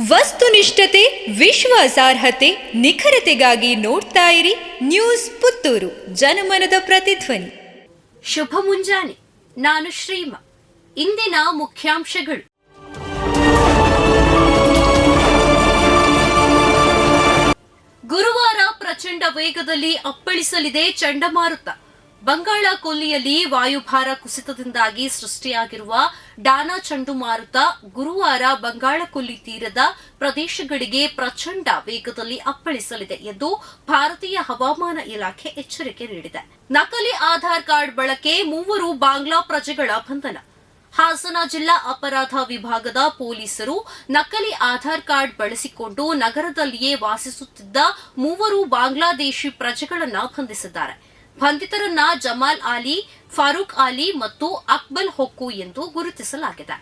ವಸ್ತುನಿಷ್ಠತೆ, ವಿಶ್ವಾಸಾರ್ಹತೆ, ನಿಖರತೆಗಾಗಿ ನೋಡ್ತಾ ಇರಿ ನ್ಯೂಸ್ ಪುತ್ತೂರು, ಜನಮನದ ಪ್ರತಿಧ್ವನಿ. ಶುಭ ಮುಂಜಾನೆ. ನಾನು ಶ್ರೀಮಾ. ಇಂದಿನ ಮುಖ್ಯಾಂಶಗಳು: ಗುರುವಾರ ಪ್ರಚಂಡ ವೇಗದಲ್ಲಿ ಅಪ್ಪಳಿಸಲಿದೆ ಚಂಡಮಾರುತ. ಬಂಗಾಳ ಕೊಲ್ಲಿಯಲ್ಲಿ ವಾಯುಭಾರ ಕುಸಿತದಿಂದಾಗಿ ಸೃಷ್ಟಿಯಾಗಿರುವ ಡಾನಾ ಚಂಡಮಾರುತ ಗುರುವಾರ ಬಂಗಾಳ ಕೊಲ್ಲಿ ತೀರದ ಪ್ರದೇಶಗಳಿಗೆ ಪ್ರಚಂಡ ವೇಗದಲ್ಲಿ ಅಪ್ಪಳಿಸಲಿದೆ ಎಂದು ಭಾರತೀಯ ಹವಾಮಾನ ಇಲಾಖೆ ಎಚ್ಚರಿಕೆ ನೀಡಿದೆ. ನಕಲಿ ಆಧಾರ್ ಕಾರ್ಡ್ ಬಳಕೆ, 3 ಬಾಂಗ್ಲಾ ಪ್ರಜೆಗಳ ಬಂಧನ. ಹಾಸನ ಜಿಲ್ಲಾ ಅಪರಾಧ ವಿಭಾಗದ ಪೊಲೀಸರು ನಕಲಿ ಆಧಾರ್ ಕಾರ್ಡ್ ಬಳಸಿಕೊಂಡು ನಗರದಲ್ಲಿಯೇ ವಾಸಿಸುತ್ತಿದ್ದ 3 ಬಾಂಗ್ಲಾದೇಶಿ ಪ್ರಜೆಗಳನ್ನು ಬಂಧಿಸಿದ್ದಾರೆ. ಬಂಧಿತರನ್ನ ಜಮಾಲ್ ಆಲಿ, ಫಾರೂಕ್ ಆಲಿ ಮತ್ತು ಅಕ್ಬಲ್ ಹೊಕ್ಕು ಎಂದು ಗುರುತಿಸಲಾಗಿದೆ.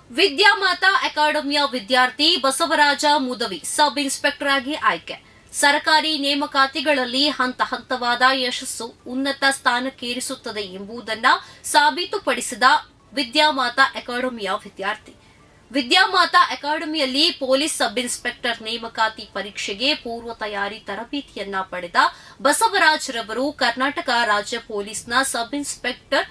ವಿದ್ಯಾಮಾತಾ ಅಕಾಡೆಮಿಯ ವಿದ್ಯಾರ್ಥಿ ಬಸವರಾಜ ಮುದವಿ ಸಬ್ ಇನ್ಸ್ಪೆಕ್ಟರ್ ಆಗಿ ಆಯ್ಕೆ. ಸರ್ಕಾರಿ ನೇಮಕಾತಿಗಳಲ್ಲಿ ಹಂತ ಹಂತವಾದ ಯಶಸ್ಸು ಉನ್ನತ ಸ್ಥಾನಕ್ಕೇರಿಸುತ್ತದೆ ಎಂಬುದನ್ನು ಸಾಬೀತುಪಡಿಸಿದ ವಿದ್ಯಾಮಾತಾ ಅಕಾಡೆಮಿಯ ವಿದ್ಯಾರ್ಥಿ. ವಿದ್ಯಾಮಾತಾ ಅಕಾಡೆಮಿಯಲ್ಲಿ ಪೊಲೀಸ್ ಸಬ್ ಇನ್ಸ್ಪೆಕ್ಟರ್ ನೇಮಕಾತಿ ಪರೀಕ್ಷೆಗೆ ಪೂರ್ವ ತಯಾರಿ ತರಬೇತಿಯನ್ನ ಪಡೆದ ಬಸವರಾಜ್ ರವರು ಕರ್ನಾಟಕ ರಾಜ್ಯ ಪೊಲೀಸ್ನ ಸಬ್ ಇನ್ಸ್ಪೆಕ್ಟರ್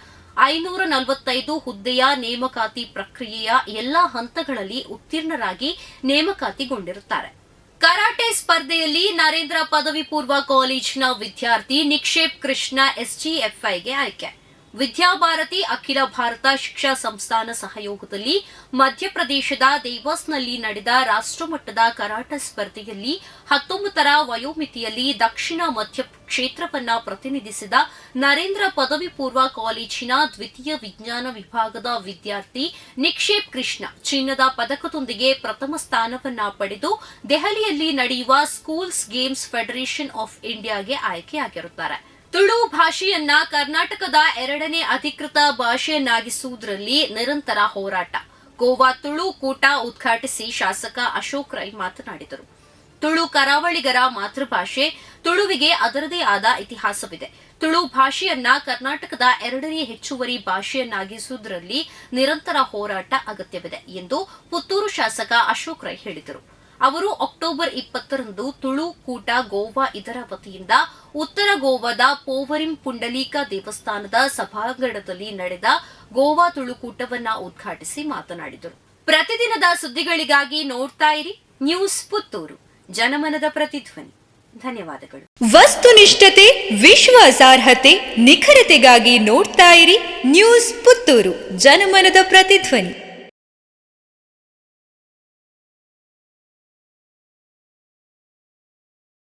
545 ಹುದ್ದೆಯ ನೇಮಕಾತಿ ಪ್ರಕ್ರಿಯೆಯ ಎಲ್ಲಾ ಹಂತಗಳಲ್ಲಿ ಉತ್ತೀರ್ಣರಾಗಿ ನೇಮಕಾತಿಗೊಂಡಿರುತ್ತಾರೆ. ಕರಾಟೆ ಸ್ಪರ್ಧೆಯಲ್ಲಿ ನರೇಂದ್ರ ಪದವಿ ಪೂರ್ವ ಕಾಲೇಜಿನ ವಿದ್ಯಾರ್ಥಿ ನಿಕ್ಷೇಪ್ ಕೃಷ್ಣ ಎಸ್ಜಿಎಫ್ಐಗೆ ಆಯ್ಕೆ. ವಿದ್ಯಾಭಾರತಿ ಅಖಿಲ ಭಾರತ ಶಿಕ್ಷಾ ಸಂಸ್ಥಾನ ಸಹಯೋಗದಲ್ಲಿ ಮಧ್ಯಪ್ರದೇಶದ ದೇವಾಸ್ನಲ್ಲಿ ನಡೆದ ರಾಷ್ಟ್ರಮಟ್ಟದ ಕರಾಟೆ ಸ್ಪರ್ಧೆಯಲ್ಲಿ 19ರ ವಯೋಮಿತಿಯಲ್ಲಿ ದಕ್ಷಿಣ ಮಧ್ಯ ಕ್ಷೇತ್ರವನ್ನ ಪ್ರತಿನಿಧಿಸಿದ ನರೇಂದ್ರ ಪದವಿ ಪೂರ್ವ ಕಾಲೇಜಿನ ದ್ವಿತೀಯ ವಿಜ್ಞಾನ ವಿಭಾಗದ ವಿದ್ಯಾರ್ಥಿ ನಿಕ್ಷೇಪ್ ಕೃಷ್ಣ ಚಿನ್ನದ ಪದಕದೊಂದಿಗೆ ಪ್ರಥಮ ಸ್ಥಾನವನ್ನ ಪಡೆದು ದೆಹಲಿಯಲ್ಲಿ ನಡೆಯುವ ಸ್ಕೂಲ್ಸ್ ಗೇಮ್ಸ್ ಫೆಡರೇಷನ್ ಆಫ್ ಇಂಡಿಯಾಗೆ ಆಯ್ಕೆಯಾಗಿರುತ್ತಾರೆ. ತುಳು ಭಾಷೆಯನ್ನ ಕರ್ನಾಟಕದ 2ನೇ ಅಧಿಕೃತ ಭಾಷೆಯನ್ನಾಗಿಸುವುದರಲ್ಲಿ ನಿರಂತರ ಹೋರಾಟ. ಗೋವಾ ತುಳು ಕೂಟ ಉದ್ಘಾಟಿಸಿ ಶಾಸಕ ಅಶೋಕ್ ರೈ ಮಾತನಾಡಿದರು. ತುಳು ಕರಾವಳಿಗರ ಮಾತೃಭಾಷೆ. ತುಳುವಿಗೆ ಅದರದೇ ಆದ ಇತಿಹಾಸವಿದೆ. ತುಳು ಭಾಷೆಯನ್ನ ಕರ್ನಾಟಕದ 2ನೇ ಹೆಚ್ಚುವರಿ ಭಾಷೆಯನ್ನಾಗಿಸುವುದರಲ್ಲಿ ನಿರಂತರ ಹೋರಾಟ ಅಗತ್ಯವಿದೆ ಎಂದು ಪುತ್ತೂರು ಶಾಸಕ ಅಶೋಕ್ ರೈ ಹೇಳಿದರು. ಅವರು ಅಕ್ಟೋಬರ್ 20ರಂದು ತುಳು ಕೂಟ ಗೋವಾ ಇದರ ವತಿಯಿಂದ ಉತ್ತರ ಗೋವಾದ ಪೋವರಿಂ ಪುಂಡಲೀಕ ದೇವಸ್ಥಾನದ ಸಭಾಂಗಣದಲ್ಲಿ ನಡೆದ ಗೋವಾ ತುಳುಕೂಟವನ್ನ ಉದ್ಘಾಟಿಸಿ ಮಾತನಾಡಿದರು. ಪ್ರತಿದಿನದ ಸುದ್ದಿಗಳಿಗಾಗಿ ನೋಡ್ತಾ ಇರಿ ನ್ಯೂಸ್ ಪುತ್ತೂರು, ಜನಮನದ ಪ್ರತಿಧ್ವನಿ. ಧನ್ಯವಾದಗಳು. ವಸ್ತುನಿಷ್ಠತೆ, ವಿಶ್ವಾಸಾರ್ಹತೆ, ನಿಖರತೆಗಾಗಿ ನೋಡ್ತಾ ಇರಿ ನ್ಯೂಸ್ ಪುತ್ತೂರು, ಜನಮನದ ಪ್ರತಿಧ್ವನಿ.